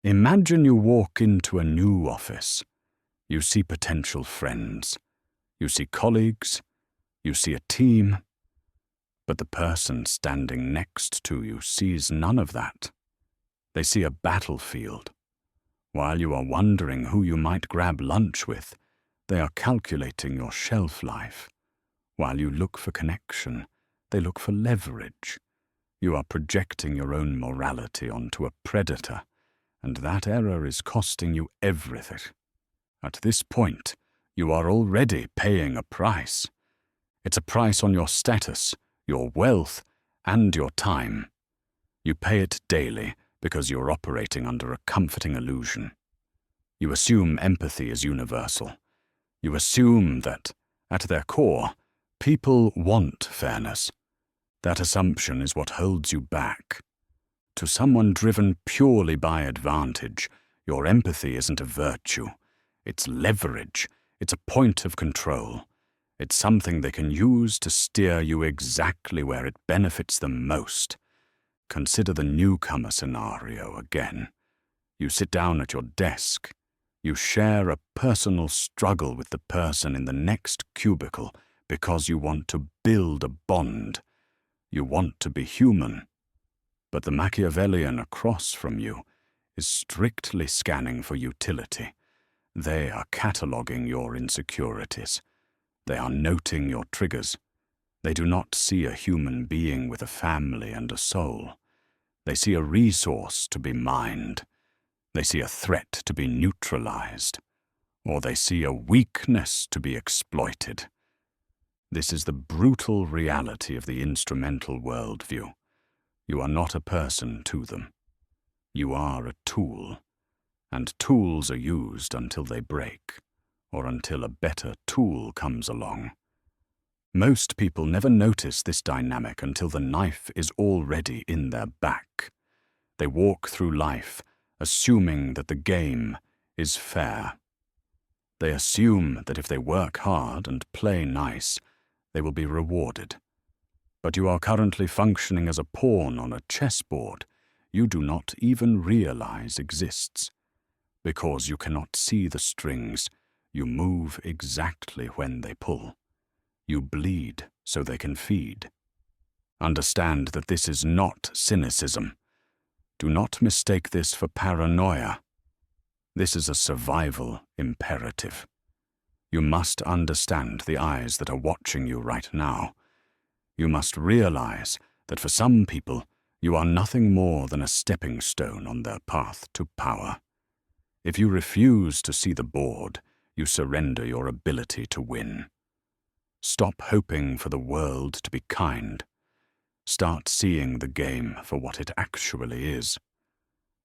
Imagine you walk into a new office. You see potential friends. You see colleagues. You see a team. But the person standing next to you sees none of that. They see a battlefield. While you are wondering who you might grab lunch with, they are calculating your shelf life. While you look for connection, they look for leverage. You are projecting your own morality onto a predator, and that error is costing you everything. At this point, you are already paying a price. It's a price on your status, your wealth, and your time. You pay it daily because you're operating under a comforting illusion. You assume empathy is universal. You assume that, at their core, people want fairness. That assumption is what holds you back. To someone driven purely by advantage, your empathy isn't a virtue. It's leverage. It's a point of control. It's something they can use to steer you exactly where it benefits them most. Consider the newcomer scenario again. You sit down at your desk. You share a personal struggle with the person in the next cubicle because you want to build a bond. You want to be human. But the Machiavellian across from you is strictly scanning for utility. They are cataloguing your insecurities. They are noting your triggers. They do not see a human being with a family and a soul. They see a resource to be mined. They see a threat to be neutralized. Or they see a weakness to be exploited. This is the brutal reality of the instrumental worldview. You are not a person to them. You are a tool, and tools are used until they break, or until a better tool comes along. Most people never notice this dynamic until the knife is already in their back. They walk through life assuming that the game is fair. They assume that if they work hard and play nice, they will be rewarded. But you are currently functioning as a pawn on a chessboard you do not even realize exists. Because you cannot see the strings, you move exactly when they pull. You bleed so they can feed. Understand that this is not cynicism. Do not mistake this for paranoia. This is a survival imperative. You must understand the eyes that are watching you right now. You must realize that for some people, you are nothing more than a stepping stone on their path to power. If you refuse to see the board, you surrender your ability to win. Stop hoping for the world to be kind. Start seeing the game for what it actually is.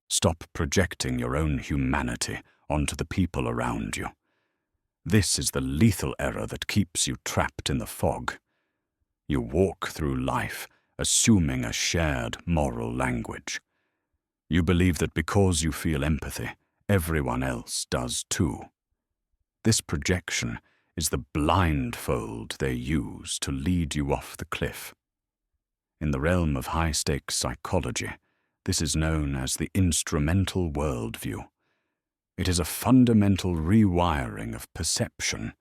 Stop projecting your own humanity onto the people around you. This is the lethal error that keeps you trapped in the fog. You walk through life assuming a shared moral language. You believe that because you feel empathy, everyone else does too. This projection is the blindfold they use to lead you off the cliff. In the realm of high-stakes psychology, this is known as the Instrumental Worldview. It is a fundamental rewiring of perception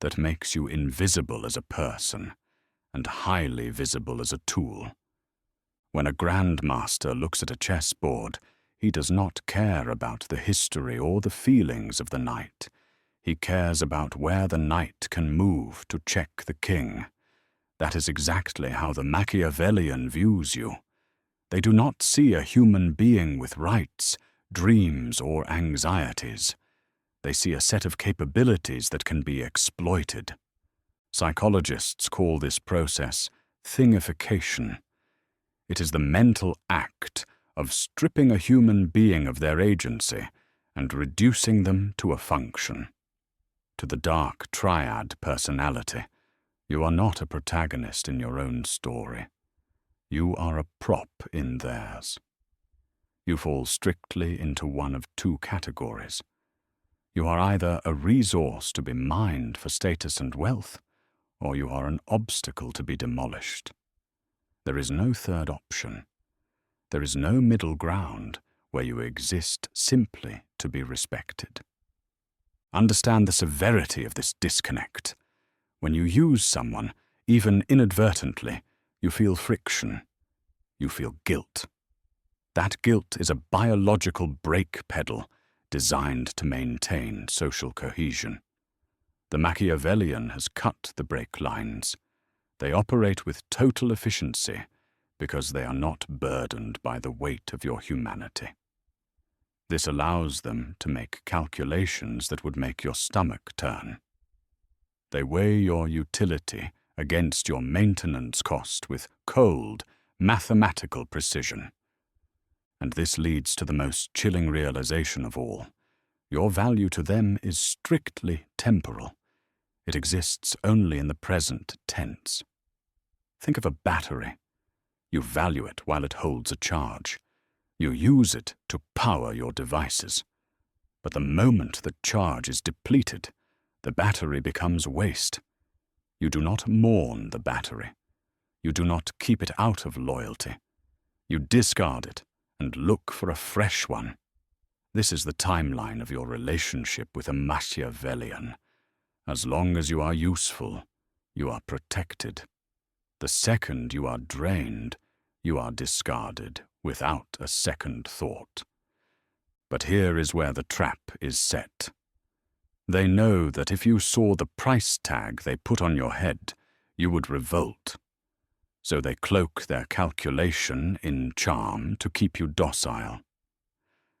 that makes you invisible as a person and highly visible as a tool. When a grandmaster looks at a chessboard, he does not care about the history or the feelings of the knight. He cares about where the knight can move to check the king. That is exactly how the Machiavellian views you. They do not see a human being with rights, dreams, or anxieties. They see a set of capabilities that can be exploited. Psychologists call this process Thingification. It is the mental act of stripping a human being of their agency and reducing them to a function. To the dark triad personality, you are not a protagonist in your own story. You are a prop in theirs. You fall strictly into one of two categories. You are either a resource to be mined for status and wealth, or you are an obstacle to be demolished. There is no third option. There is no middle ground where you exist simply to be respected. Understand the severity of this disconnect. When you use someone, even inadvertently, you feel friction. You feel guilt. That guilt is a biological brake pedal designed to maintain social cohesion. The Machiavellian has cut the brake lines. They operate with total efficiency because they are not burdened by the weight of your humanity. This allows them to make calculations that would make your stomach turn. They weigh your utility against your maintenance cost with cold, mathematical precision. And this leads to the most chilling realization of all. Your value to them is strictly temporal. It exists only in the present tense. Think of a battery. You value it while it holds a charge. You use it to power your devices. But the moment the charge is depleted, the battery becomes waste. You do not mourn the battery. You do not keep it out of loyalty. You discard it and look for a fresh one. This is the timeline of your relationship with a Machiavellian. As long as you are useful, you are protected. The second you are drained, you are discarded without a second thought. But here is where the trap is set. They know that if you saw the price tag they put on your head, you would revolt. So they cloak their calculation in charm to keep you docile.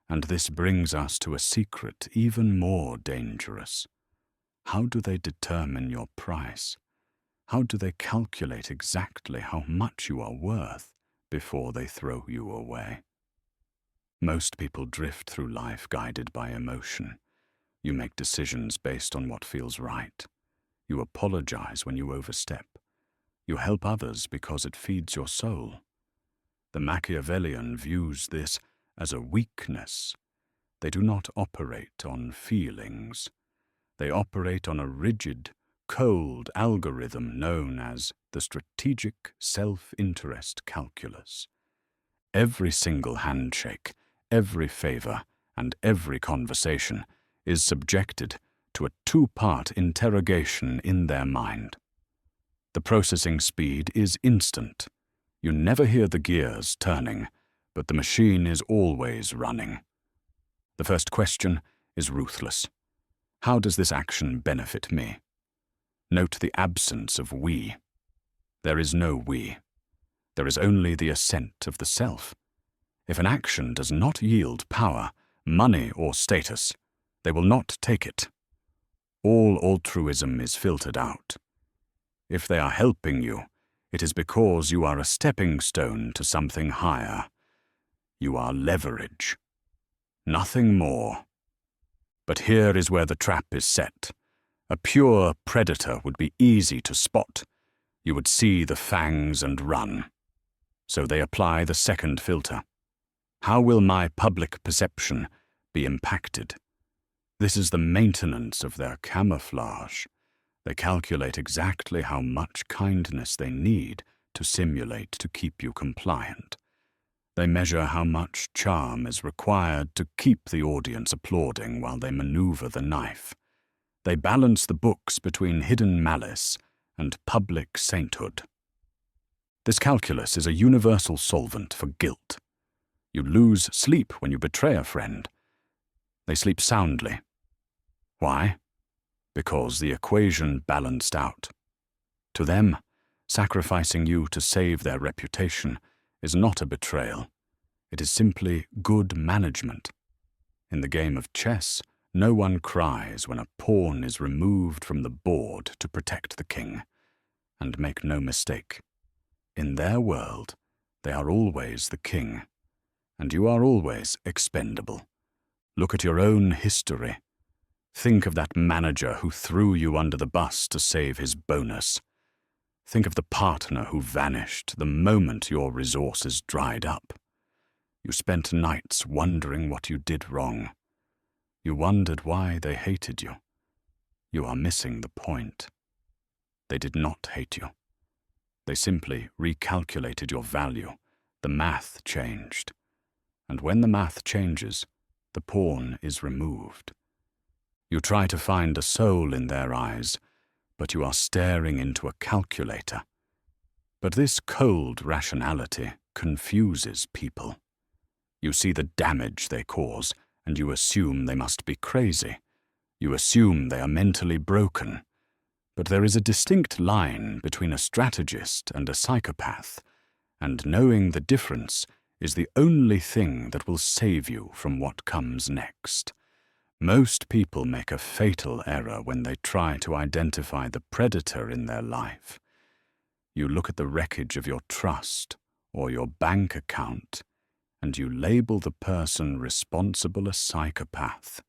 And this brings us to a secret even more dangerous. How do they determine your price? How do they calculate exactly how much you are worth before they throw you away? Most people drift through life guided by emotion. You make decisions based on what feels right. You apologize when you overstep. You help others because it feeds your soul. The Machiavellian views this as a weakness. They do not operate on feelings. They operate on a rigid, cold algorithm known as the strategic self-interest calculus. Every single handshake, every favor, and every conversation is subjected to a two-part interrogation in their mind. The processing speed is instant. You never hear the gears turning, but the machine is always running. The first question is ruthless. How does this action benefit me? Note the absence of we. There is no we. There is only the assent of the self. If an action does not yield power, money, or status, they will not take it. All altruism is filtered out. If they are helping you, it is because you are a stepping stone to something higher. You are leverage. Nothing more. But here is where the trap is set. A pure predator would be easy to spot. You would see the fangs and run. So they apply the second filter. How will my public perception be impacted? This is the maintenance of their camouflage. They calculate exactly how much kindness they need to simulate to keep you compliant. They measure how much charm is required to keep the audience applauding while they maneuver the knife. They balance the books between hidden malice and public sainthood. This calculus is a universal solvent for guilt. You lose sleep when you betray a friend. They sleep soundly. Why? Because the equation balanced out. To them, sacrificing you to save their reputation is not a betrayal. It is simply good management. In the game of chess, no one cries when a pawn is removed from the board to protect the king. And make no mistake, in their world, they are always the king, and you are always expendable. Look at your own history. Think of that manager who threw you under the bus to save his bonus. Think of the partner who vanished the moment your resources dried up. You spent nights wondering what you did wrong. You wondered why they hated you. You are missing the point. They did not hate you. They simply recalculated your value. The math changed. and when the math changes, the pawn is removed. You try to find a soul in their eyes, but you are staring into a calculator. But this cold rationality confuses people. You see the damage they cause, and you assume they must be crazy. You assume they are mentally broken. But there is a distinct line between a strategist and a psychopath, and knowing the difference is the only thing that will save you from what comes next. Most people make a fatal error when they try to identify the predator in their life. You look at the wreckage of your trust or your bank account, and you label the person responsible a psychopath.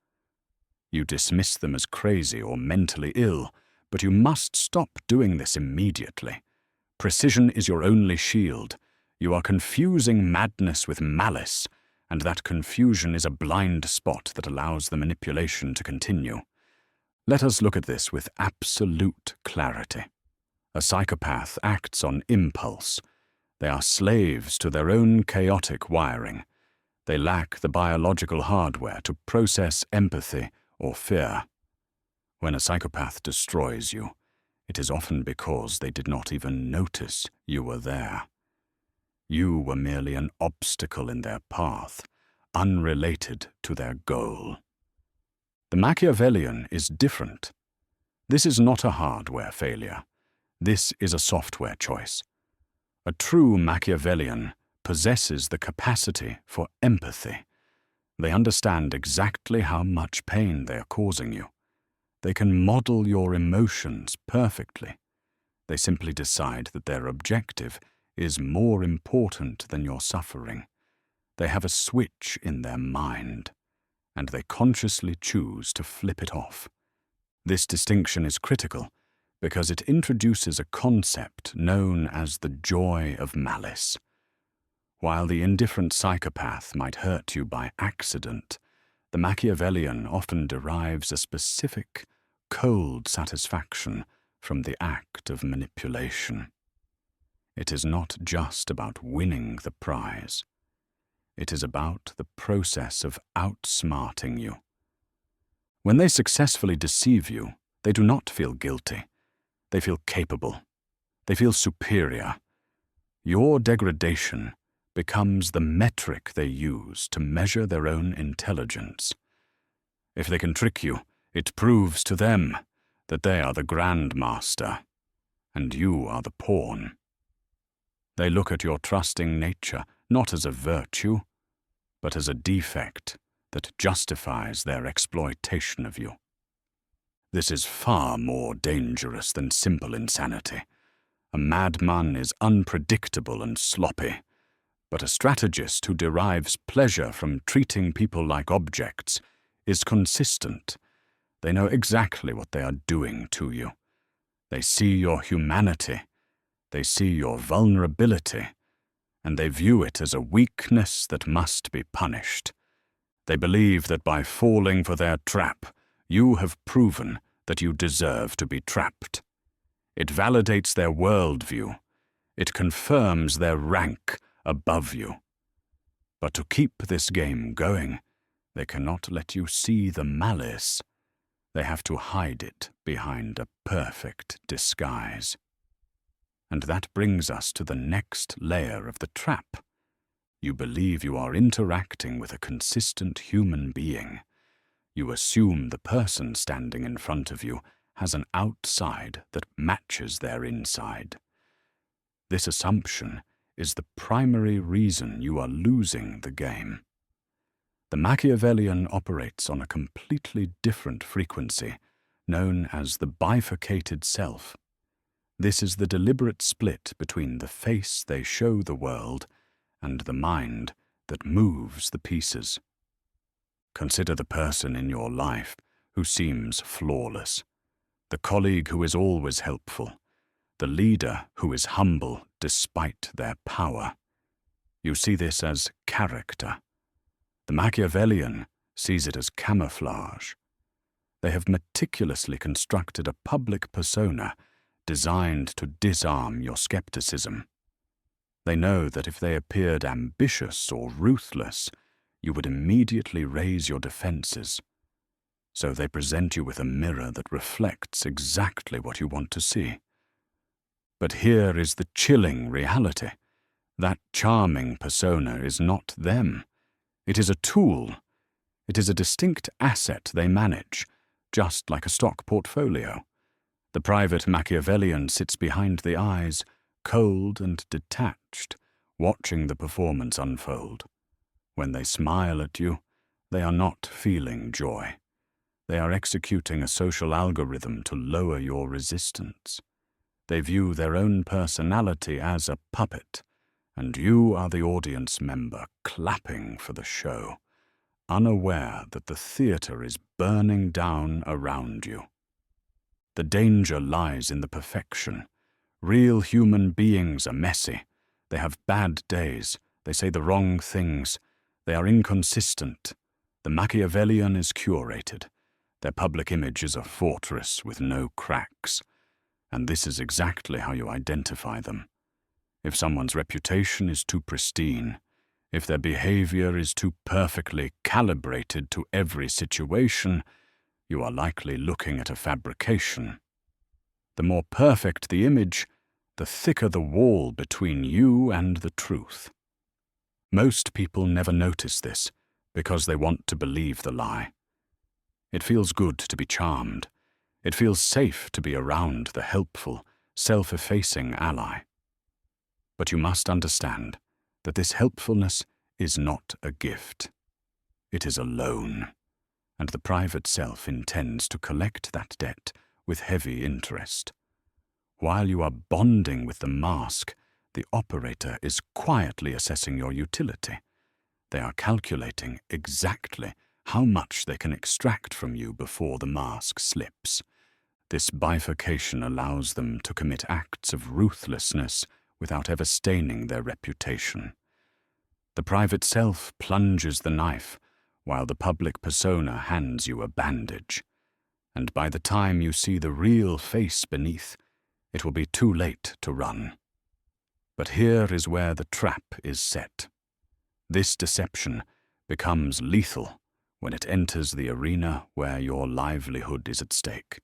You dismiss them as crazy or mentally ill, but you must stop doing this immediately. Precision is your only shield. You are confusing madness with malice, and that confusion is a blind spot that allows the manipulation to continue. Let us look at this with absolute clarity. A psychopath acts on impulse. They are slaves to their own chaotic wiring. They lack the biological hardware to process empathy or fear. When a psychopath destroys you, it is often because they did not even notice you were there. You were merely an obstacle in their path, unrelated to their goal. The Machiavellian is different. This is not a hardware failure. This is a software choice. A true Machiavellian possesses the capacity for empathy. They understand exactly how much pain they are causing you. They can model your emotions perfectly. They simply decide that their objective is more important than your suffering. They have a switch in their mind, and they consciously choose to flip it off. This distinction is critical because it introduces a concept known as the joy of malice. While the indifferent psychopath might hurt you by accident, the Machiavellian often derives a specific, cold satisfaction from the act of manipulation. It is not just about winning the prize. It is about the process of outsmarting you. When they successfully deceive you, they do not feel guilty. They feel capable. They feel superior. Your degradation becomes the metric they use to measure their own intelligence. If they can trick you, it proves to them that they are the grandmaster, and you are the pawn. They look at your trusting nature not as a virtue, but as a defect that justifies their exploitation of you. This is far more dangerous than simple insanity. A madman is unpredictable and sloppy, but a strategist who derives pleasure from treating people like objects is consistent. They know exactly what they are doing to you. They see your humanity, they see your vulnerability, and they view it as a weakness that must be punished. They believe that by falling for their trap, you have proven that you deserve to be trapped. It validates their worldview. It confirms their rank above you. But to keep this game going, they cannot let you see the malice. They have to hide it behind a perfect disguise. And that brings us to the next layer of the trap. You believe you are interacting with a consistent human being. You assume the person standing in front of you has an outside that matches their inside. This assumption is the primary reason you are losing the game. The Machiavellian operates on a completely different frequency, known as the bifurcated self. This is the deliberate split between the face they show the world and the mind that moves the pieces. Consider the person in your life who seems flawless, the colleague who is always helpful, the leader who is humble despite their power. You see this as character. The Machiavellian sees it as camouflage. They have meticulously constructed a public persona designed to disarm your skepticism. They know that if they appeared ambitious or ruthless, you would immediately raise your defenses. So they present you with a mirror that reflects exactly what you want to see. But here is the chilling reality. That charming persona is not them. It is a tool. It is a distinct asset they manage, just like a stock portfolio. The private Machiavellian sits behind the eyes, cold and detached, watching the performance unfold. When they smile at you, they are not feeling joy. They are executing a social algorithm to lower your resistance. They view their own personality as a puppet, and you are the audience member clapping for the show, unaware that the theater is burning down around you. The danger lies in the perfection. Real human beings are messy. They have bad days. They say the wrong things. They are inconsistent. The Machiavellian is curated. Their public image is a fortress with no cracks. And this is exactly how you identify them. If someone's reputation is too pristine, if their behavior is too perfectly calibrated to every situation, you are likely looking at a fabrication. The more perfect the image, the thicker the wall between you and the truth. Most people never notice this because they want to believe the lie. It feels good to be charmed. It feels safe to be around the helpful, self-effacing ally. But you must understand that this helpfulness is not a gift. It is a loan, and the private self intends to collect that debt with heavy interest. While you are bonding with the mask, the operator is quietly assessing your utility. They are calculating exactly how much they can extract from you before the mask slips. This bifurcation allows them to commit acts of ruthlessness without ever staining their reputation. The private self plunges the knife, while the public persona hands you a bandage. And by the time you see the real face beneath, it will be too late to run. But here is where the trap is set. This deception becomes lethal when it enters the arena where your livelihood is at stake.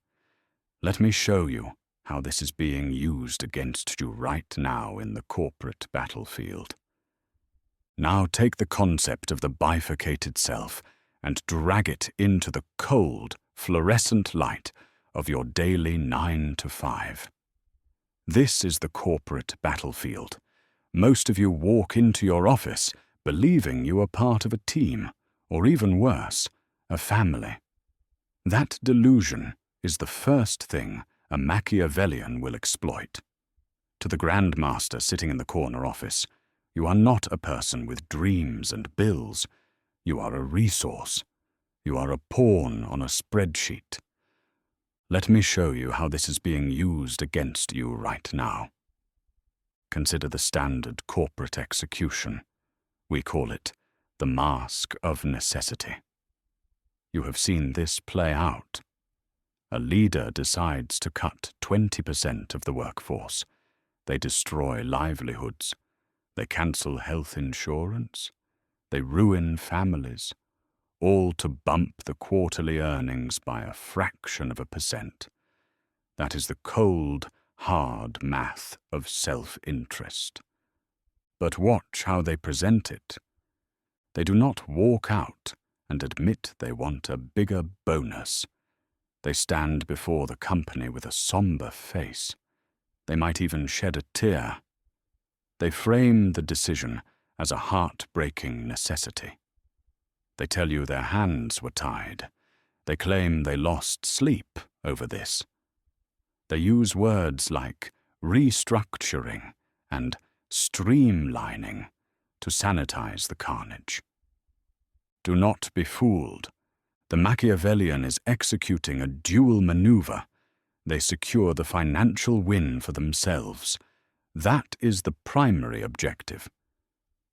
Let me show you how this is being used against you right now in the corporate battlefield. Now take the concept of the bifurcated self and drag it into the cold, fluorescent light of your daily 9 to 5. This is the corporate battlefield. Most of you walk into your office believing you are part of a team, or even worse, a family. That delusion is the first thing a Machiavellian will exploit. To the grandmaster sitting in the corner office, you are not a person with dreams and bills. You are a resource. You are a pawn on a spreadsheet. Let me show you how this is being used against you right now. Consider the standard corporate execution. We call it the mask of necessity. You have seen this play out. A leader decides to cut 20% of the workforce. They destroy livelihoods. They cancel health insurance. They ruin families, all to bump the quarterly earnings by a fraction of a percent. That is the cold, hard math of self-interest. But watch how they present it. They do not walk out and admit they want a bigger bonus. They stand before the company with a somber face. They might even shed a tear. They frame the decision as a heart-breaking necessity. They tell you their hands were tied. They claim they lost sleep over this. They use words like restructuring and streamlining to sanitize the carnage. Do not be fooled. The Machiavellian is executing a dual maneuver. They secure the financial win for themselves. That is the primary objective.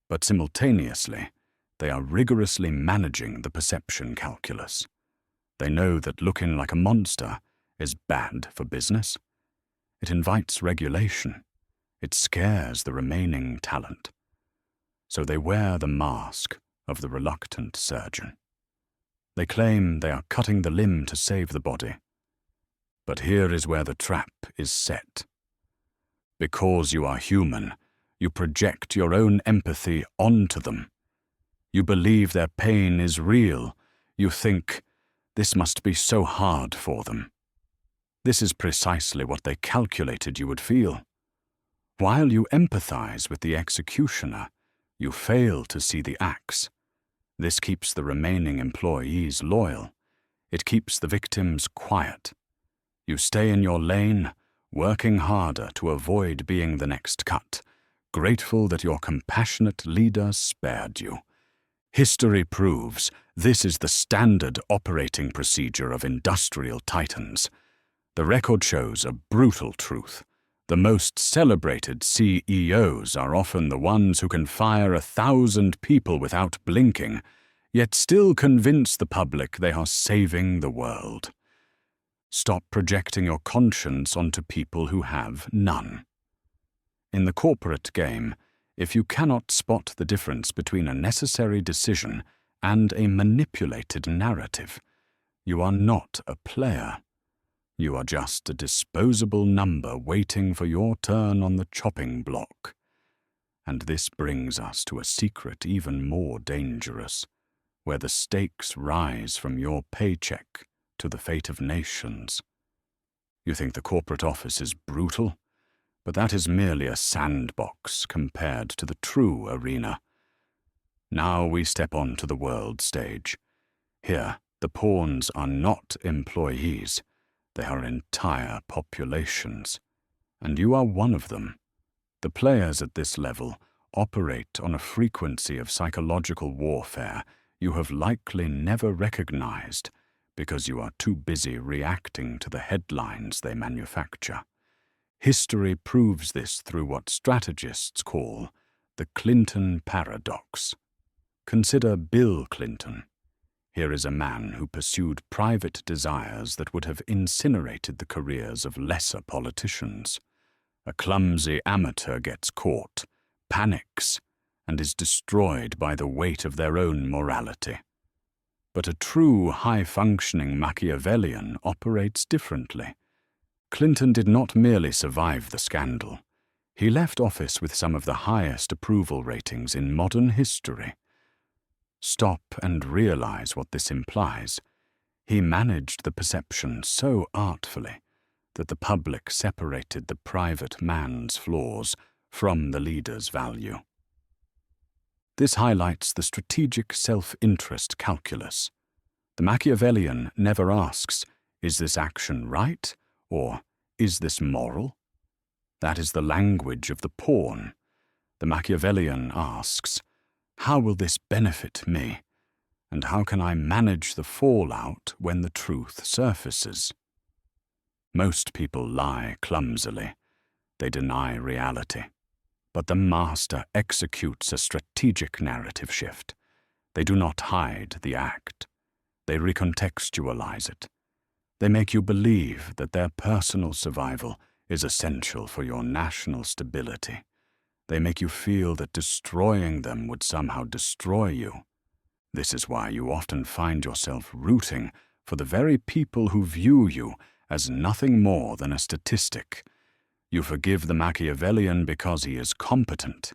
But simultaneously, they are rigorously managing the perception calculus. They know that looking like a monster is bad for business. It invites regulation. It scares the remaining talent. So they wear the mask of the reluctant surgeon. They claim they are cutting the limb to save the body. But here is where the trap is set. Because you are human, you project your own empathy onto them. You believe their pain is real. You think, this must be so hard for them. This is precisely what they calculated you would feel. While you empathize with the executioner, you fail to see the axe. This keeps the remaining employees loyal. It keeps the victims quiet. You stay in your lane, working harder to avoid being the next cut, grateful that your compassionate leader spared you. History proves this is the standard operating procedure of industrial titans. The record shows a brutal truth. The most celebrated CEOs are often the ones who can fire 1,000 people without blinking, yet still convince the public they are saving the world. Stop projecting your conscience onto people who have none. In the corporate game, if you cannot spot the difference between a necessary decision and a manipulated narrative, you are not a player. You are just a disposable number waiting for your turn on the chopping block. And this brings us to a secret even more dangerous, where the stakes rise from your paycheck to the fate of nations. You think the corporate office is brutal, but that is merely a sandbox compared to the true arena. Now we step onto the world stage. Here, the pawns are not employees. They are entire populations, and you are one of them. The players at this level operate on a frequency of psychological warfare you have likely never recognized because you are too busy reacting to the headlines they manufacture. History proves this through what strategists call the Clinton paradox. Consider Bill Clinton. Here is a man who pursued private desires that would have incinerated the careers of lesser politicians. A clumsy amateur gets caught, panics, and is destroyed by the weight of their own morality. But a true high-functioning Machiavellian operates differently. Clinton did not merely survive the scandal. He left office with some of the highest approval ratings in modern history. Stop and realize what this implies. He managed the perception so artfully that the public separated the private man's flaws from the leader's value. This highlights the strategic self-interest calculus. The Machiavellian never asks, is this action right, or is this moral? That is the language of the pawn. The Machiavellian asks, how will this benefit me, and how can I manage the fallout when the truth surfaces? Most people lie clumsily. They deny reality. But the master executes a strategic narrative shift. They do not hide the act. They recontextualize it. They make you believe that their personal survival is essential for your national stability. They make you feel that destroying them would somehow destroy you. This is why you often find yourself rooting for the very people who view you as nothing more than a statistic. You forgive the Machiavellian because he is competent.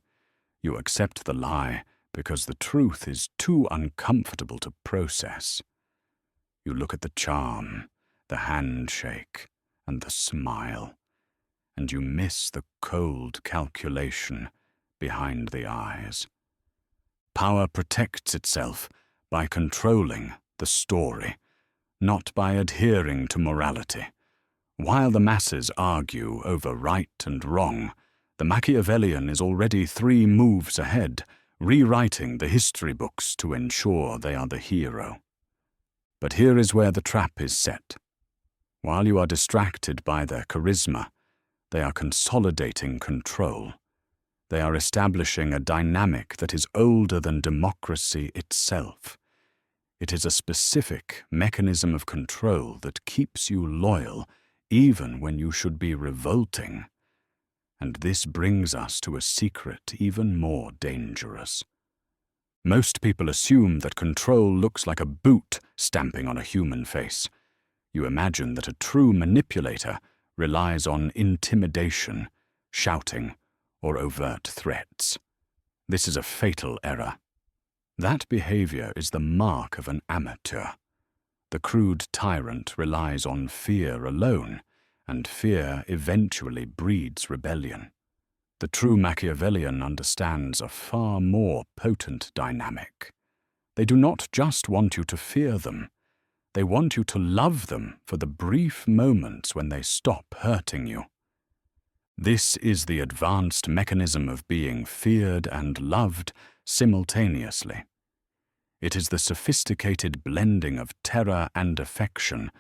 You accept the lie because the truth is too uncomfortable to process. You look at the charm, the handshake, and the smile, and you miss the cold calculation behind the eyes. Power protects itself by controlling the story, not by adhering to morality. While the masses argue over right and wrong, the Machiavellian is already 3 moves ahead, rewriting the history books to ensure they are the hero. But here is where the trap is set. While you are distracted by their charisma, they are consolidating control. They are establishing a dynamic that is older than democracy itself. It is a specific mechanism of control that keeps you loyal even when you should be revolting. And this brings us to a secret even more dangerous. Most people assume that control looks like a boot stamping on a human face. You imagine that a true manipulator relies on intimidation, shouting, or overt threats. This is a fatal error. That behavior is the mark of an amateur. The crude tyrant relies on fear alone, and fear eventually breeds rebellion. The true Machiavellian understands a far more potent dynamic. They do not just want you to fear them. They want you to love them for the brief moments when they stop hurting you. This is the advanced mechanism of being feared and loved simultaneously. It is the sophisticated blending of terror and affection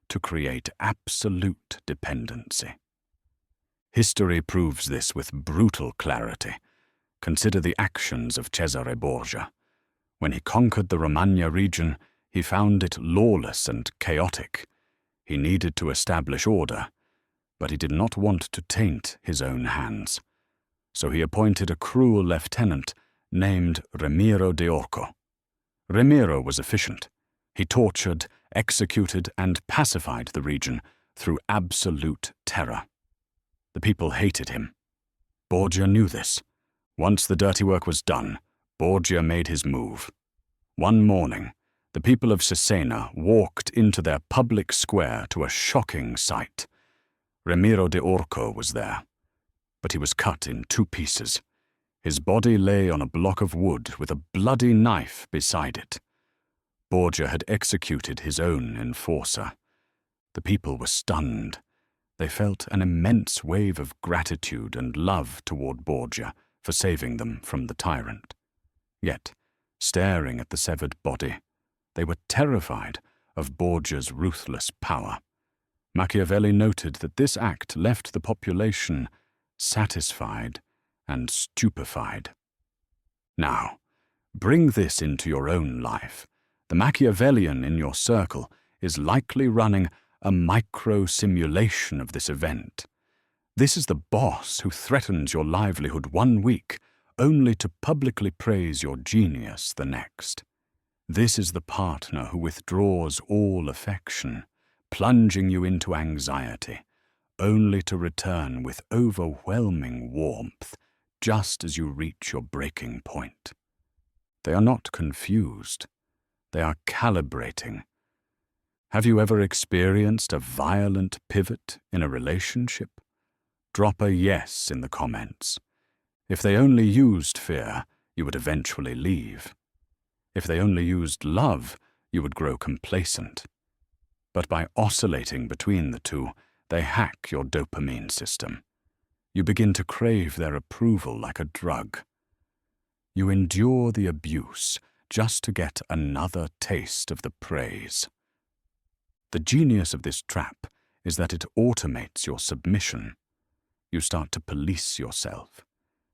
to create absolute dependency. History proves this with brutal clarity. Consider the actions of Cesare Borgia. When he conquered the Romagna region, he found it lawless and chaotic. He needed to establish order, but he did not want to taint his own hands. So he appointed a cruel lieutenant named Ramiro de Orco. Ramiro was efficient. He tortured, executed, and pacified the region through absolute terror. The people hated him. Borgia knew this. Once the dirty work was done, Borgia made his move. One morning, the people of Cesena walked into their public square to a shocking sight. Ramiro de Orco was there, but he was cut in 2 pieces. His body lay on a block of wood with a bloody knife beside it. Borgia had executed his own enforcer. The people were stunned. They felt an immense wave of gratitude and love toward Borgia for saving them from the tyrant. Yet, staring at the severed body, they were terrified of Borgia's ruthless power. Machiavelli noted that this act left the population satisfied and stupefied. Now, bring this into your own life. The Machiavellian in your circle is likely running a micro-simulation of this event. This is the boss who threatens your livelihood one week, only to publicly praise your genius the next. This is the partner who withdraws all affection, plunging you into anxiety, only to return with overwhelming warmth just as you reach your breaking point. They are not confused. They are calibrating. Have you ever experienced a violent pivot in a relationship? Drop a yes in the comments. If they only used fear, you would eventually leave. If they only used love, you would grow complacent. But by oscillating between the two, they hack your dopamine system. You begin to crave their approval like a drug. You endure the abuse just to get another taste of the praise. The genius of this trap is that it automates your submission. You start to police yourself.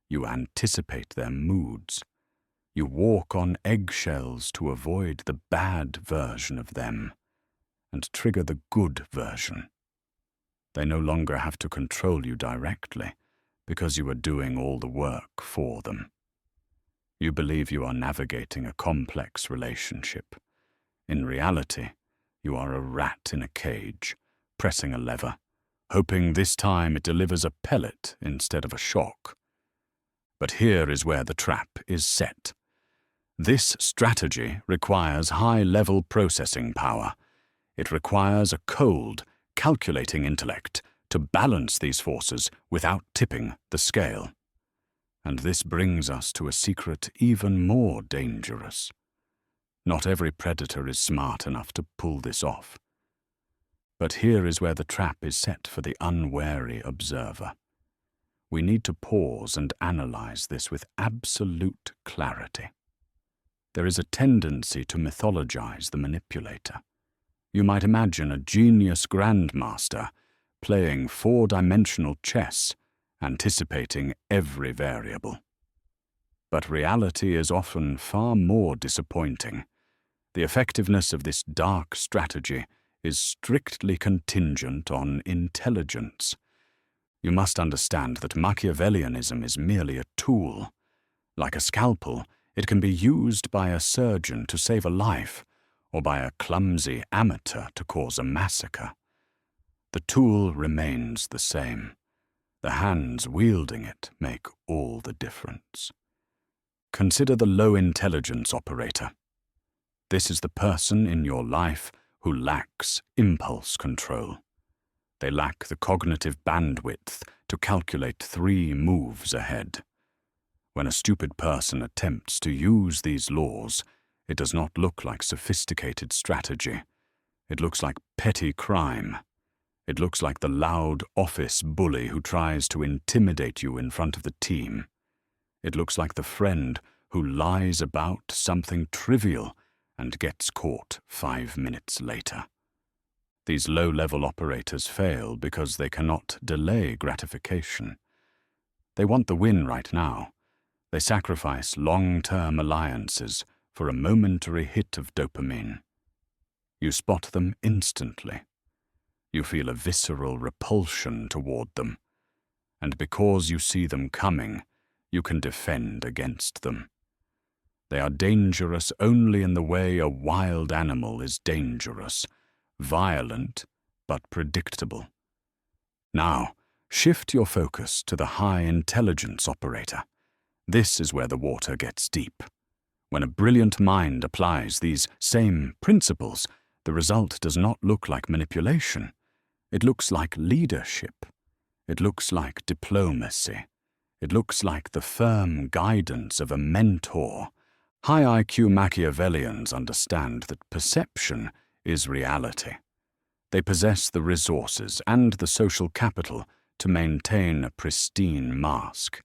You anticipate their moods. You walk on eggshells to avoid the bad version of them and trigger the good version. They no longer have to control you directly because you are doing all the work for them. You believe you are navigating a complex relationship. In reality, you are a rat in a cage, pressing a lever, hoping this time it delivers a pellet instead of a shock. But here is where the trap is set. This strategy requires high-level processing power. It requires a cold, calculating intellect to balance these forces without tipping the scale. And this brings us to a secret even more dangerous. Not every predator is smart enough to pull this off. But here is where the trap is set for the unwary observer. We need to pause and analyze this with absolute clarity. There is a tendency to mythologize the manipulator. You might imagine a genius grandmaster playing 4-dimensional chess, anticipating every variable. But reality is often far more disappointing. The effectiveness of this dark strategy is strictly contingent on intelligence. You must understand that Machiavellianism is merely a tool. Like a scalpel, It can be used by a surgeon to save a life, or by a clumsy amateur to cause a massacre. The tool remains the same. The hands wielding it make all the difference. Consider the low-intelligence operator. This is the person in your life who lacks impulse control. They lack the cognitive bandwidth to calculate 3 moves ahead. When a stupid person attempts to use these laws, it does not look like sophisticated strategy. It looks like petty crime. It looks like the loud office bully who tries to intimidate you in front of the team. It looks like the friend who lies about something trivial and gets caught 5 minutes later. These low-level operators fail because they cannot delay gratification. They want the win right now. They sacrifice long-term alliances for a momentary hit of dopamine. You spot them instantly. You feel a visceral repulsion toward them. And because you see them coming, you can defend against them. They are dangerous only in the way a wild animal is dangerous, violent but predictable. Now, shift your focus to the high-intelligence operator. This is where the water gets deep. When a brilliant mind applies these same principles, the result does not look like manipulation. It looks like leadership. It looks like diplomacy. It looks like the firm guidance of a mentor. High IQ Machiavellians understand that perception is reality. They possess the resources and the social capital to maintain a pristine mask.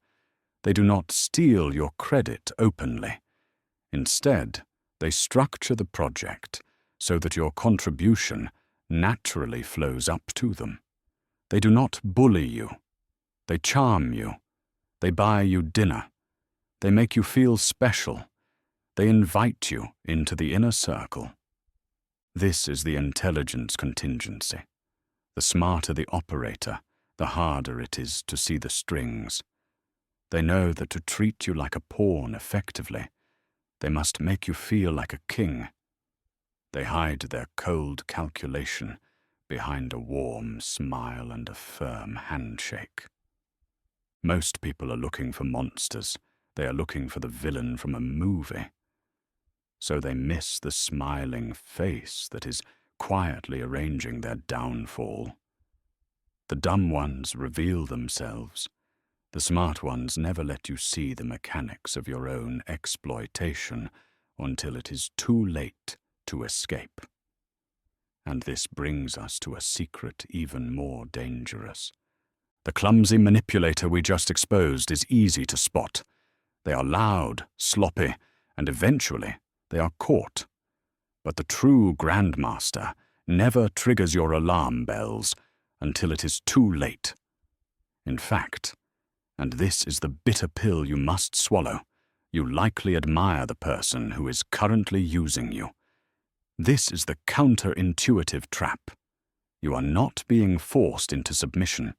They do not steal your credit openly. Instead, they structure the project so that your contribution naturally flows up to them. They do not bully you. They charm you. They buy you dinner. They make you feel special. They invite you into the inner circle. This is the intelligence contingency. The smarter the operator, the harder it is to see the strings. They know that to treat you like a pawn effectively, they must make you feel like a king. They hide their cold calculation behind a warm smile and a firm handshake. Most people are looking for monsters. They are looking for the villain from a movie. So they miss the smiling face that is quietly arranging their downfall. The dumb ones reveal themselves. The smart ones never let you see the mechanics of your own exploitation until it is too late to escape. And this brings us to a secret even more dangerous. The clumsy manipulator we just exposed is easy to spot. They are loud, sloppy, and eventually they are caught. But the true grandmaster never triggers your alarm bells until it is too late. In fact, and this is the bitter pill you must swallow, you likely admire the person who is currently using you. This is the counterintuitive trap. You are not being forced into submission.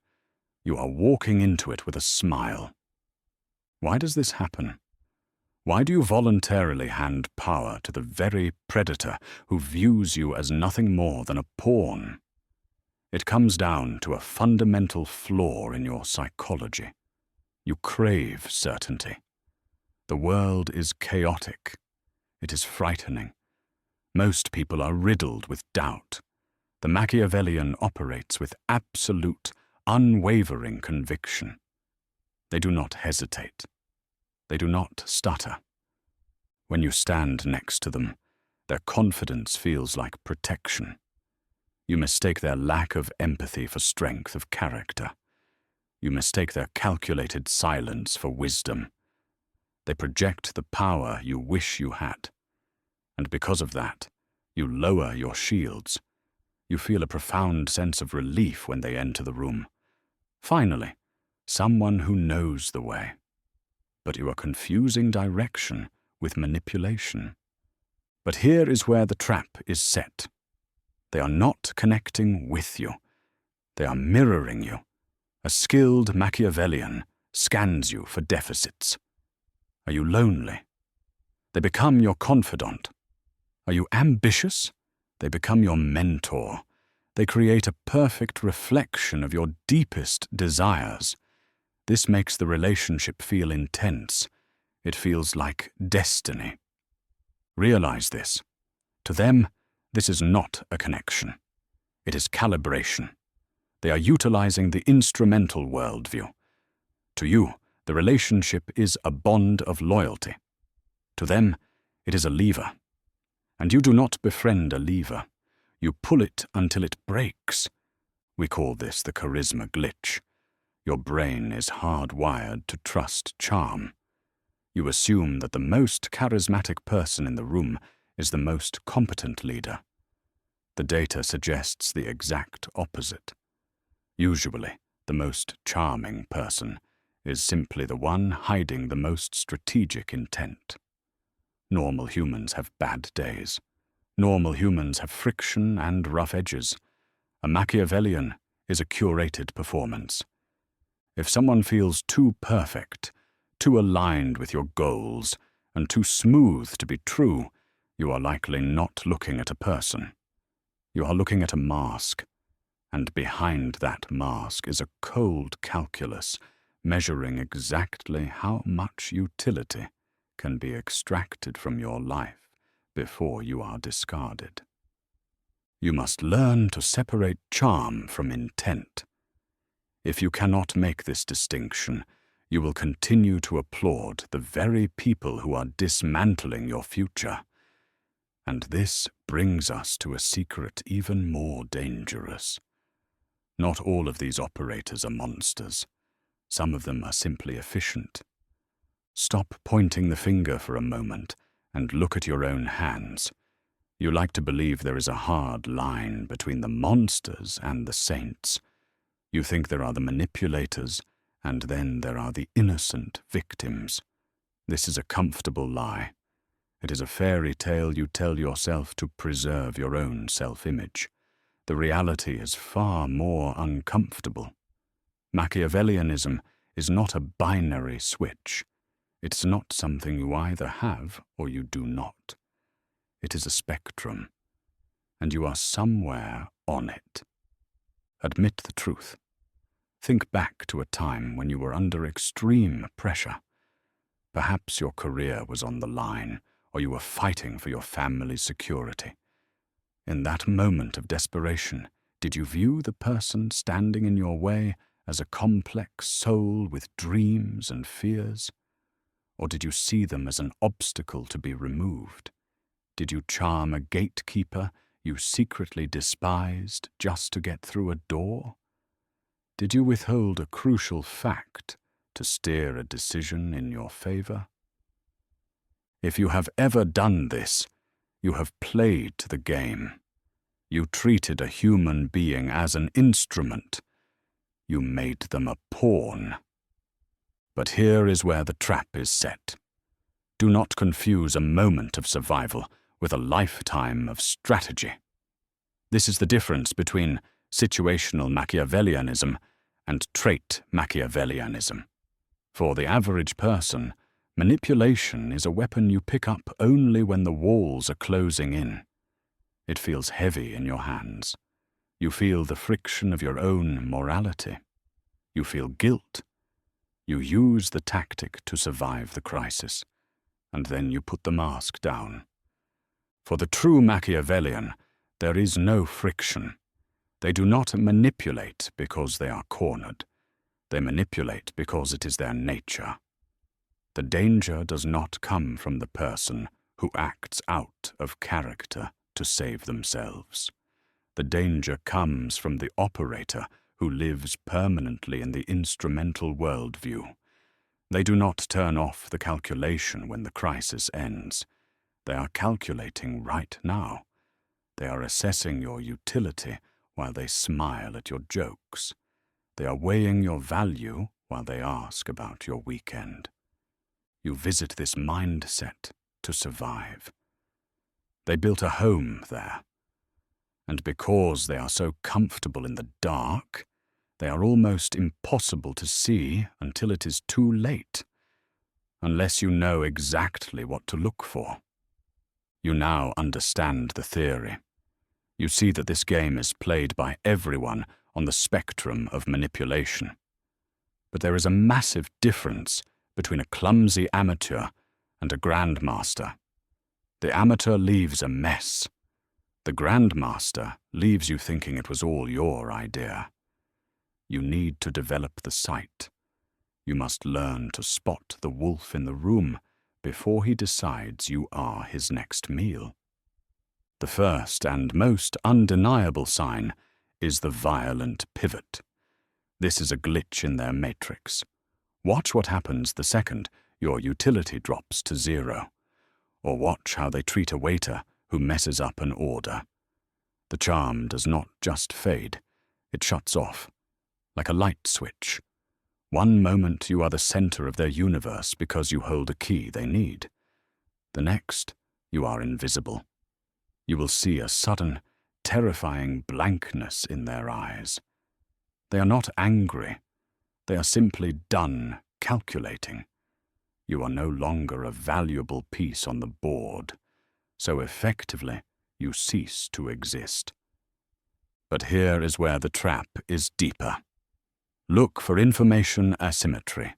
You are walking into it with a smile. Why does this happen? Why do you voluntarily hand power to the very predator who views you as nothing more than a pawn? It comes down to a fundamental flaw in your psychology. You crave certainty. The world is chaotic. It is frightening. Most people are riddled with doubt. The Machiavellian operates with absolute, unwavering conviction. They do not hesitate. They do not stutter. When you stand next to them, their confidence feels like protection. You mistake their lack of empathy for strength of character. You mistake their calculated silence for wisdom. They project the power you wish you had. And because of that, you lower your shields. You feel a profound sense of relief when they enter the room. Finally, someone who knows the way. But you are confusing direction with manipulation. But here is where the trap is set. They are not connecting with you. They are mirroring you. A skilled Machiavellian scans you for deficits. Are you lonely? They become your confidant. Are you ambitious? They become your mentor. They create a perfect reflection of your deepest desires. This makes the relationship feel intense. It feels like destiny. Realize this. To them, this is not a connection. It is calibration. They are utilizing the instrumental worldview. To you, the relationship is a bond of loyalty. To them, it is a lever. And you do not befriend a lever. You pull it until it breaks. We call this the charisma glitch. Your brain is hardwired to trust charm. You assume that the most charismatic person in the room is the most competent leader. The data suggests the exact opposite. Usually, the most charming person is simply the one hiding the most strategic intent. Normal humans have bad days. Normal humans have friction and rough edges. A Machiavellian is a curated performance. If someone feels too perfect, too aligned with your goals, and too smooth to be true, you are likely not looking at a person. You are looking at a mask, and behind that mask is a cold calculus measuring exactly how much utility can be extracted from your life before you are discarded. You must learn to separate charm from intent. If you cannot make this distinction, you will continue to applaud the very people who are dismantling your future. And this brings us to a secret even more dangerous. Not all of these operators are monsters. Some of them are simply efficient. Stop pointing the finger for a moment and look at your own hands. You like to believe there is a hard line between the monsters and the saints. You think there are the manipulators, and then there are the innocent victims. This is a comfortable lie. It is a fairy tale you tell yourself to preserve your own self-image. The reality is far more uncomfortable. Machiavellianism is not a binary switch. It's not something you either have or you do not. It is a spectrum, and you are somewhere on it. Admit the truth. Think back to a time when you were under extreme pressure. Perhaps your career was on the line, or you were fighting for your family's security. In that moment of desperation, did you view the person standing in your way as a complex soul with dreams and fears? Or did you see them as an obstacle to be removed? Did you charm a gatekeeper you secretly despised just to get through a door? Did you withhold a crucial fact to steer a decision in your favor? If you have ever done this, you have played the game. You treated a human being as an instrument. You made them a pawn. But here is where the trap is set. Do not confuse a moment of survival with a lifetime of strategy. This is the difference between situational Machiavellianism and trait Machiavellianism. For the average person, manipulation is a weapon you pick up only when the walls are closing in. It feels heavy in your hands. You feel the friction of your own morality. You feel guilt. You use the tactic to survive the crisis, and then you put the mask down. For the true Machiavellian, there is no friction. They do not manipulate because they are cornered. They manipulate because it is their nature. The danger does not come from the person who acts out of character to save themselves. The danger comes from the operator who lives permanently in the instrumental worldview. They do not turn off the calculation when the crisis ends. They are calculating right now. They are assessing your utility while they smile at your jokes. They are weighing your value while they ask about your weekend. You visit this mindset to survive. They built a home there. And because they are so comfortable in the dark, they are almost impossible to see until it is too late. unless you know exactly what to look for. You now understand the theory. You see that this game is played by everyone on the spectrum of manipulation. But there is a massive difference between a clumsy amateur and a grandmaster. The amateur leaves a mess. The grandmaster leaves you thinking it was all your idea. You need to develop the sight. You must learn to spot the wolf in the room before he decides you are his next meal. The first and most undeniable sign is the violent pivot. This is a glitch in their matrix. Watch what happens the second your utility drops to 0. Or watch how they treat a waiter who messes up an order. The charm does not just fade, it shuts off, like a light switch. One moment you are the center of their universe because you hold a key they need. The next, you are invisible. You will see a sudden, terrifying blankness in their eyes. They are not angry. They are simply done calculating. You are no longer a valuable piece on the board, so effectively you cease to exist. But here is where the trap is deeper. Look for information asymmetry.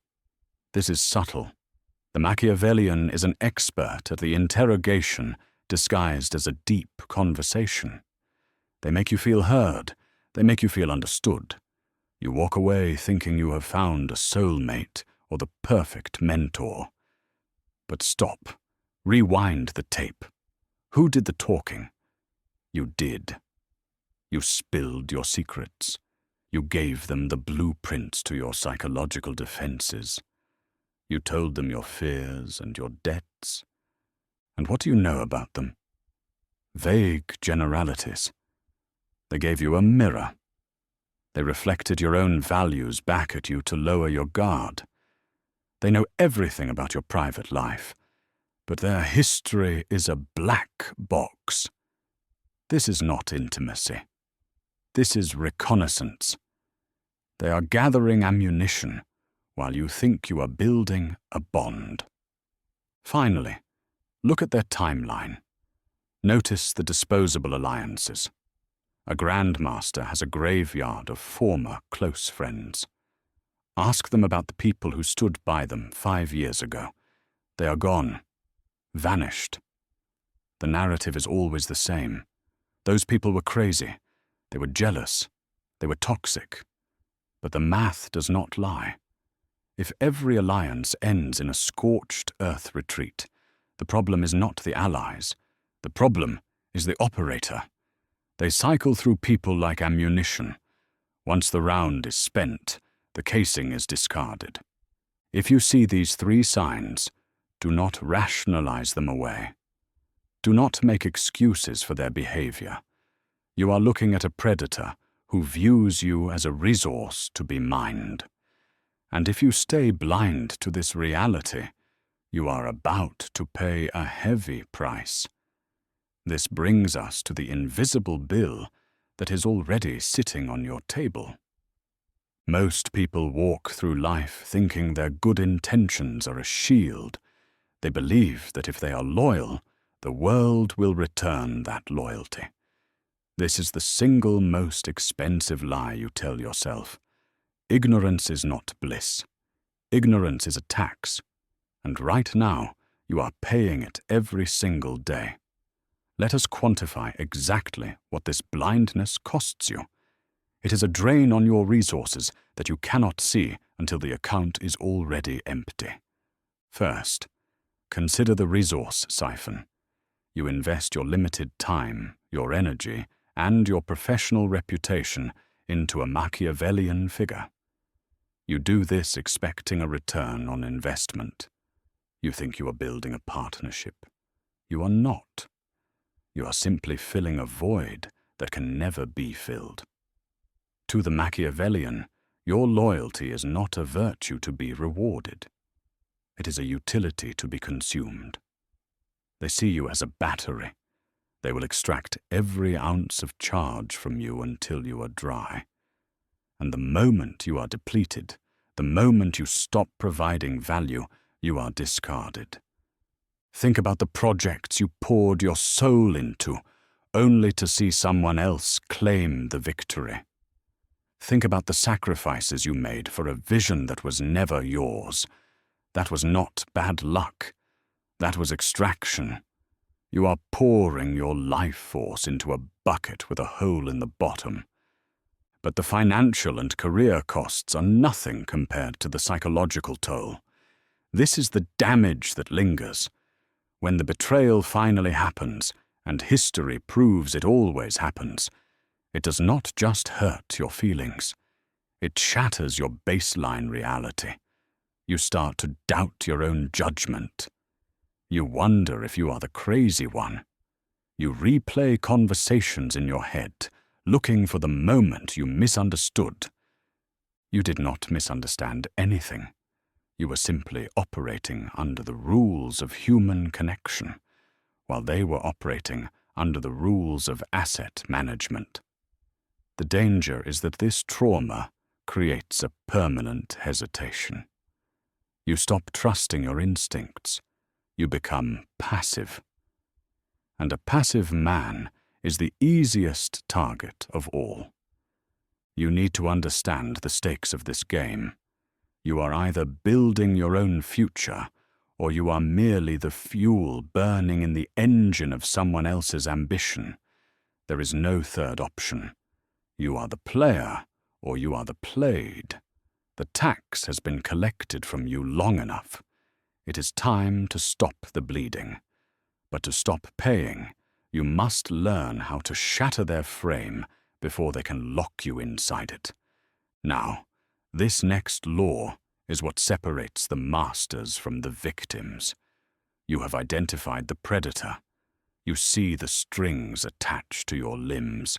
This is subtle. The Machiavellian is an expert at the interrogation disguised as a deep conversation. They make you feel heard. They make you feel understood. You walk away thinking you have found a soulmate or the perfect mentor. But stop. Rewind the tape. Who did the talking? You did. You spilled your secrets. You gave them the blueprints to your psychological defenses. You told them your fears and your debts. And what do you know about them? Vague generalities. They gave you a mirror. They reflected your own values back at you to lower your guard. They know everything about your private life, but their history is a black box. This is not intimacy. This is reconnaissance. They are gathering ammunition while you think you are building a bond. Finally, look at their timeline. Notice the disposable alliances. A grandmaster has a graveyard of former close friends. Ask them about the people who stood by them 5 years ago. They are gone, vanished. The narrative is always the same. Those people were crazy. They were jealous. They were toxic. But the math does not lie. If every alliance ends in a scorched earth retreat, the problem is not the allies. The problem is the operator. They cycle through people like ammunition. Once the round is spent, the casing is discarded. If you see these 3 signs, do not rationalize them away. Do not make excuses for their behavior. You are looking at a predator who views you as a resource to be mined. And if you stay blind to this reality, you are about to pay a heavy price. This brings us to the invisible bill that is already sitting on your table. Most people walk through life thinking their good intentions are a shield. They believe that if they are loyal, the world will return that loyalty. This is the single most expensive lie you tell yourself. Ignorance is not bliss. Ignorance is a tax. And right now, you are paying it every single day. Let us quantify exactly what this blindness costs you. It is a drain on your resources that you cannot see until the account is already empty. First, consider the resource siphon. You invest your limited time, your energy, and your professional reputation into a Machiavellian figure. You do this expecting a return on investment. You think you are building a partnership. You are not. You are simply filling a void that can never be filled. To the Machiavellian, your loyalty is not a virtue to be rewarded. It is a utility to be consumed. They see you as a battery. They will extract every ounce of charge from you until you are dry. And the moment you are depleted, the moment you stop providing value, you are discarded. Think about the projects you poured your soul into, only to see someone else claim the victory. Think about the sacrifices you made for a vision that was never yours. That was not bad luck. That was extraction. You are pouring your life force into a bucket with a hole in the bottom. But the financial and career costs are nothing compared to the psychological toll. This is the damage that lingers. When the betrayal finally happens, and history proves it always happens, it does not just hurt your feelings. It shatters your baseline reality. You start to doubt your own judgment. You wonder if you are the crazy one. You replay conversations in your head, looking for the moment you misunderstood. You did not misunderstand anything. You were simply operating under the rules of human connection, while they were operating under the rules of asset management. The danger is that this trauma creates a permanent hesitation. You stop trusting your instincts. You become passive. And a passive man is the easiest target of all. You need to understand the stakes of this game. You are either building your own future, or you are merely the fuel burning in the engine of someone else's ambition. There is no third option. You are the player, or you are the played. The tax has been collected from you long enough. It is time to stop the bleeding. But to stop paying, you must learn how to shatter their frame before they can lock you inside it. Now, this next law is what separates the masters from the victims. You have identified the predator. You see the strings attached to your limbs.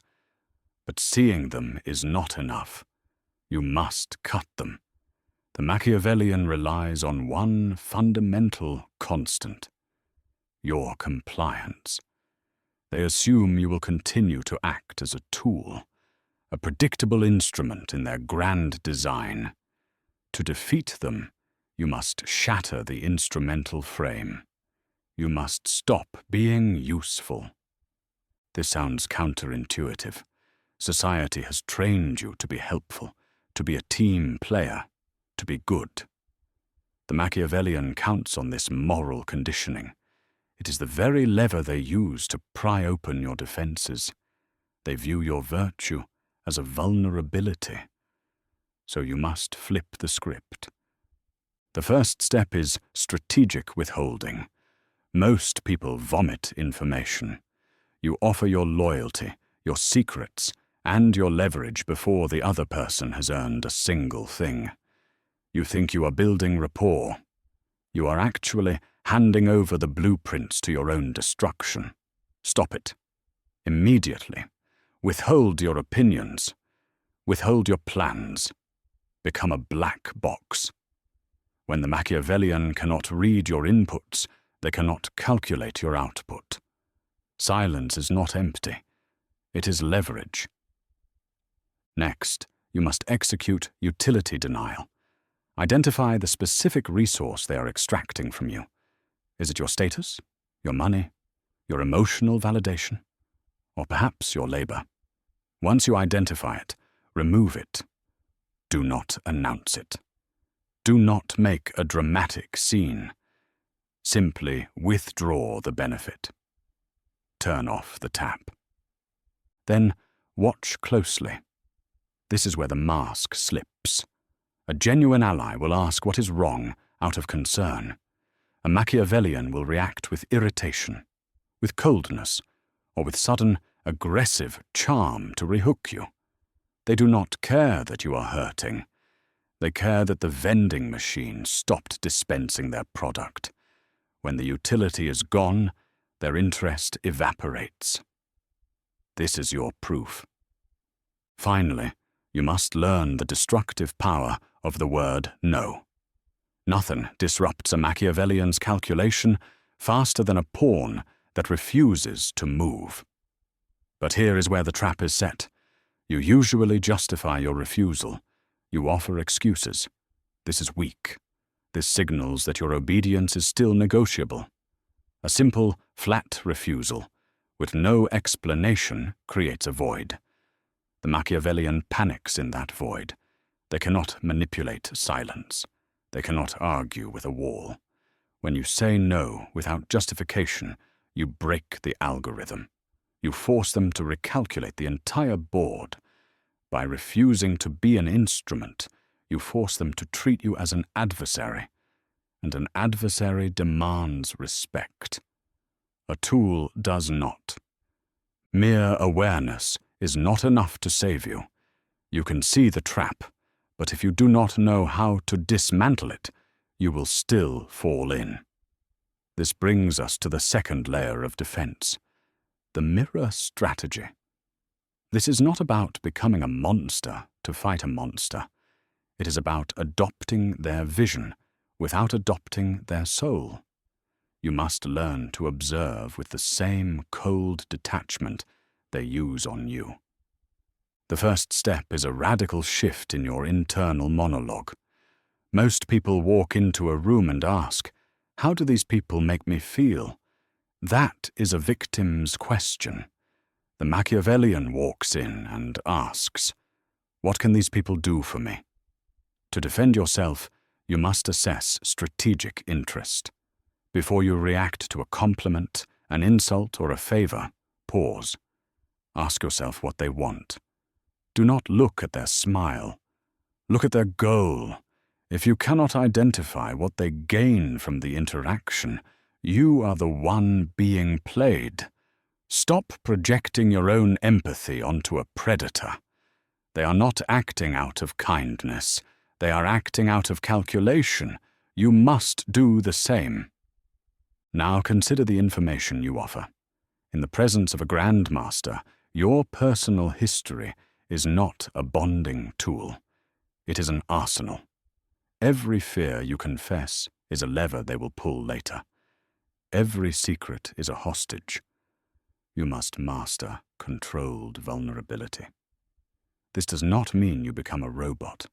But seeing them is not enough. You must cut them. The Machiavellian relies on one fundamental constant: your compliance. They assume you will continue to act as a tool, a predictable instrument in their grand design. To defeat them, you must shatter the instrumental frame. You must stop being useful. This sounds counterintuitive. Society has trained you to be helpful, to be a team player, to be good. The Machiavellian counts on this moral conditioning. It is the very lever they use to pry open your defenses. They view your virtue as a vulnerability. So you must flip the script. The first step is strategic withholding. Most people vomit information. You offer your loyalty, your secrets, and your leverage before the other person has earned a single thing. You think you are building rapport. You are actually handing over the blueprints to your own destruction. Stop it. Immediately. Withhold your opinions. Withhold your plans. Become a black box. When the Machiavellian cannot read your inputs, they cannot calculate your output. Silence is not empty. It is leverage. Next, you must execute utility denial. Identify the specific resource they are extracting from you. Is it your status, your money, your emotional validation, or perhaps your labor? Once you identify it, remove it. Do not announce it. Do not make a dramatic scene. Simply withdraw the benefit. Turn off the tap. Then watch closely. This is where the mask slips. A genuine ally will ask what is wrong out of concern. A Machiavellian will react with irritation, with coldness, or with sudden, aggressive charm to rehook you. They do not care that you are hurting. They care that the vending machine stopped dispensing their product. When the utility is gone, their interest evaporates. This is your proof. Finally, you must learn the destructive power of the word no. Nothing disrupts a Machiavellian's calculation faster than a pawn that refuses to move. But here is where the trap is set. You usually justify your refusal. You offer excuses. This is weak. This signals that your obedience is still negotiable. A simple, flat refusal, with no explanation, creates a void. The Machiavellian panics in that void. They cannot manipulate silence. They cannot argue with a wall. When you say no without justification, you break the algorithm. You force them to recalculate the entire board. By refusing to be an instrument, you force them to treat you as an adversary, and an adversary demands respect. A tool does not. Mere awareness is not enough to save you. You can see the trap, but if you do not know how to dismantle it, you will still fall in. This brings us to the second layer of defense, the mirror strategy. This is not about becoming a monster to fight a monster. It is about adopting their vision without adopting their soul. You must learn to observe with the same cold detachment they use on you. The first step is a radical shift in your internal monologue. Most people walk into a room and ask, "How do these people make me feel?" That is a victim's question. The Machiavellian walks in and asks, "What can these people do for me?" To defend yourself, you must assess strategic interest. Before you react to a compliment, an insult, or a favor, pause. Ask yourself what they want. Do not look at their smile. Look at their goal. If you cannot identify what they gain from the interaction, you are the one being played. Stop projecting your own empathy onto a predator. They are not acting out of kindness. They are acting out of calculation. You must do the same. Now consider the information you offer. In the presence of a grandmaster, your personal history is not a bonding tool. It is an arsenal. Every fear you confess is a lever they will pull later. Every secret is a hostage. You must master controlled vulnerability. This does not mean you become a robot.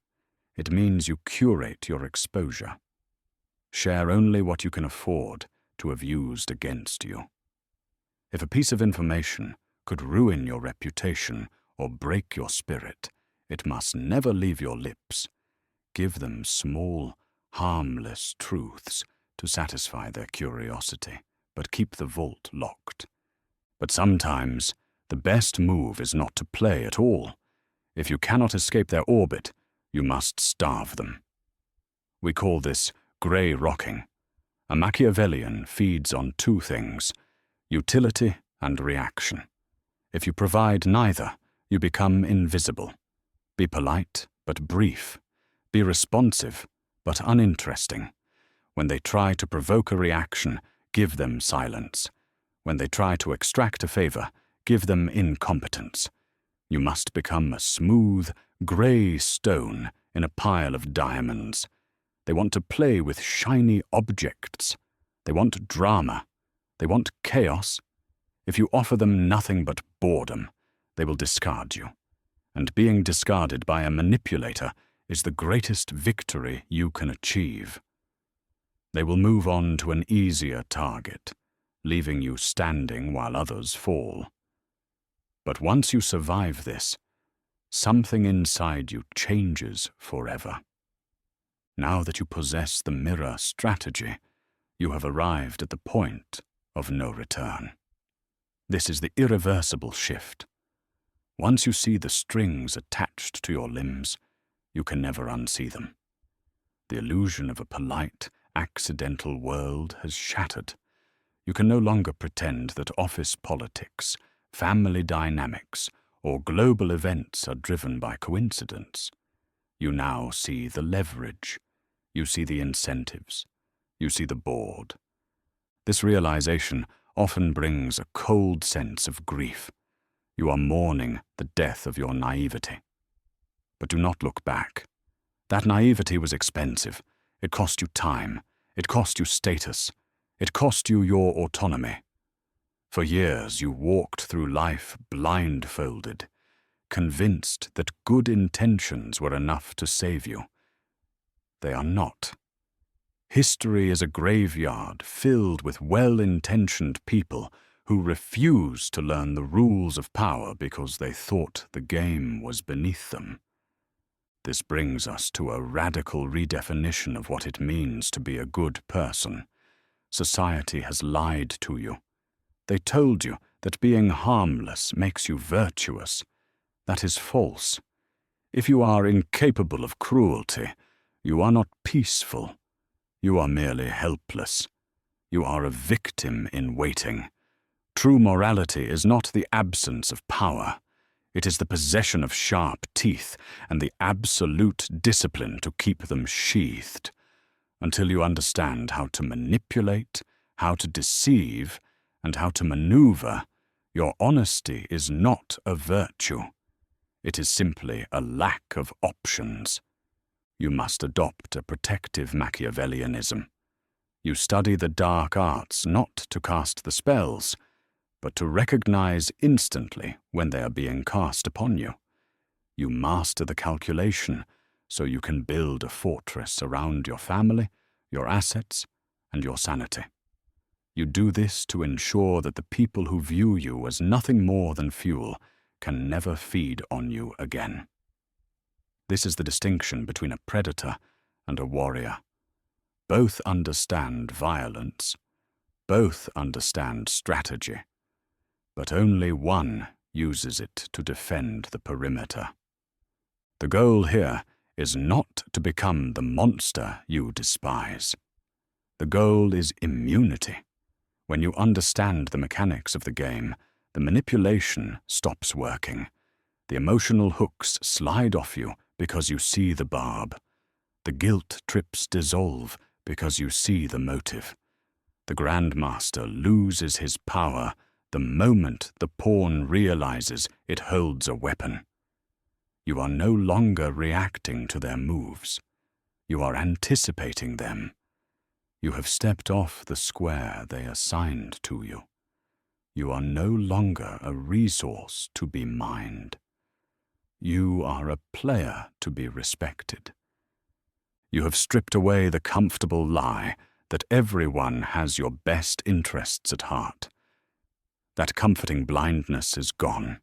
It means you curate your exposure. Share only what you can afford to have used against you. If a piece of information could ruin your reputation or break your spirit, it must never leave your lips. Give them small, harmless truths to satisfy their curiosity, but keep the vault locked. But sometimes, the best move is not to play at all. If you cannot escape their orbit, you must starve them. We call this grey rocking. A Machiavellian feeds on two things, utility and reaction. If you provide neither, you become invisible. Be polite, but brief. Be responsive, but uninteresting. When they try to provoke a reaction, give them silence. When they try to extract a favor, give them incompetence. You must become a smooth, grey stone in a pile of diamonds. They want to play with shiny objects. They want drama. They want chaos. If you offer them nothing but boredom, they will discard you. And being discarded by a manipulator is the greatest victory you can achieve. They will move on to an easier target, leaving you standing while others fall. But once you survive this, something inside you changes forever. Now that you possess the mirror strategy, you have arrived at the point of no return. This is the irreversible shift. Once you see the strings attached to your limbs, you can never unsee them. The illusion of a polite, accidental world has shattered. You can no longer pretend that office politics, family dynamics, or global events are driven by coincidence. You now see the leverage. You see the incentives. You see the board. This realization often brings a cold sense of grief. You are mourning the death of your naivety. But do not look back. That naivety was expensive. It cost you time. It cost you status. It cost you your autonomy. For years you walked through life blindfolded, convinced that good intentions were enough to save you. They are not. History is a graveyard filled with well-intentioned people who refuse to learn the rules of power because they thought the game was beneath them. This brings us to a radical redefinition of what it means to be a good person. Society has lied to you. They told you that being harmless makes you virtuous. That is false. If you are incapable of cruelty, you are not peaceful. You are merely helpless. You are a victim in waiting. True morality is not the absence of power. It is the possession of sharp teeth and the absolute discipline to keep them sheathed. Until you understand how to manipulate, how to deceive, and how to maneuver, your honesty is not a virtue. It is simply a lack of options. You must adopt a protective Machiavellianism. You study the dark arts not to cast the spells, but to recognize instantly when they are being cast upon you. You master the calculation so you can build a fortress around your family, your assets, and your sanity. You do this to ensure that the people who view you as nothing more than fuel can never feed on you again. This is the distinction between a predator and a warrior. Both understand violence. Both understand strategy. But only one uses it to defend the perimeter. The goal here is not to become the monster you despise. The goal is immunity. When you understand the mechanics of the game, the manipulation stops working. The emotional hooks slide off you because you see the barb. The guilt trips dissolve because you see the motive. The Grandmaster loses his power the moment the pawn realizes it holds a weapon. You are no longer reacting to their moves. You are anticipating them. You have stepped off the square they assigned to you. You are no longer a resource to be mined. You are a player to be respected. You have stripped away the comfortable lie that everyone has your best interests at heart. That comforting blindness is gone.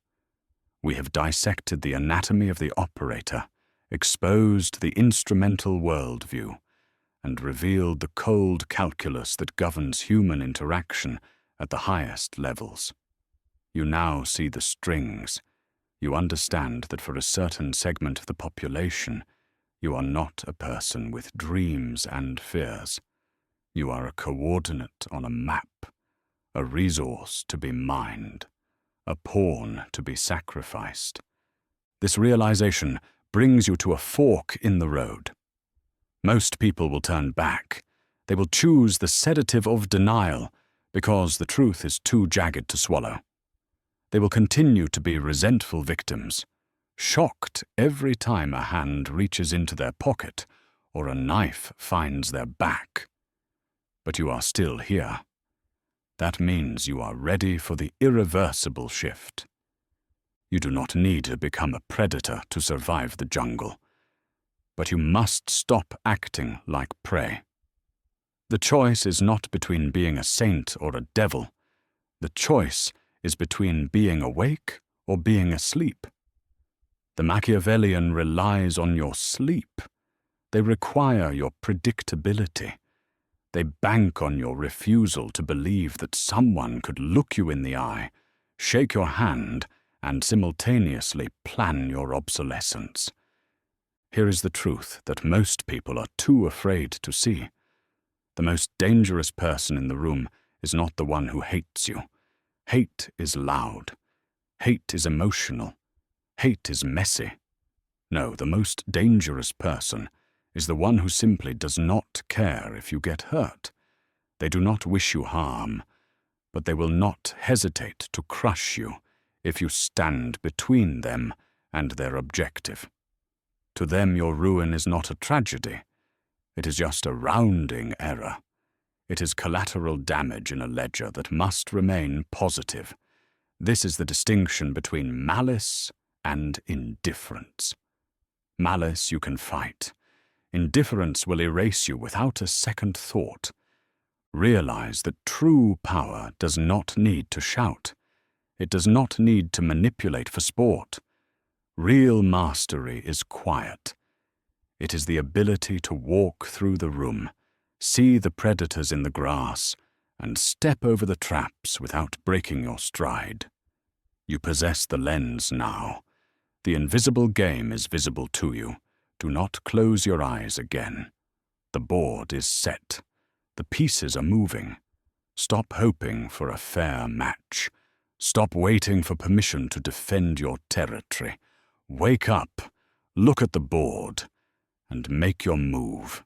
We have dissected the anatomy of the operator, exposed the instrumental worldview, and revealed the cold calculus that governs human interaction at the highest levels. You now see the strings. You understand that for a certain segment of the population, you are not a person with dreams and fears. You are a coordinate on a map, a resource to be mined, a pawn to be sacrificed. This realization brings you to a fork in the road. Most people will turn back. They will choose the sedative of denial because the truth is too jagged to swallow. They will continue to be resentful victims, shocked every time a hand reaches into their pocket or a knife finds their back. But you are still here. That means you are ready for the irreversible shift. You do not need to become a predator to survive the jungle, but you must stop acting like prey. The choice is not between being a saint or a devil. The choice is between being awake or being asleep. The Machiavellian relies on your sleep. They require your predictability. They bank on your refusal to believe that someone could look you in the eye, shake your hand, and simultaneously plan your obsolescence. Here is the truth that most people are too afraid to see. The most dangerous person in the room is not the one who hates you. Hate is loud. Hate is emotional. Hate is messy. No, the most dangerous person is the one who simply does not care if you get hurt. They do not wish you harm, but they will not hesitate to crush you if you stand between them and their objective. To them, your ruin is not a tragedy. It is just a rounding error. It is collateral damage in a ledger that must remain positive. This is the distinction between malice and indifference. Malice you can fight. Indifference will erase you without a second thought. Realize that true power does not need to shout. It does not need to manipulate for sport. Real mastery is quiet. It is the ability to walk through the room, see the predators in the grass, and step over the traps without breaking your stride. You possess the lens now. The invisible game is visible to you. Do not close your eyes again. The board is set. The pieces are moving. Stop hoping for a fair match. Stop waiting for permission to defend your territory. Wake up, look at the board, and make your move.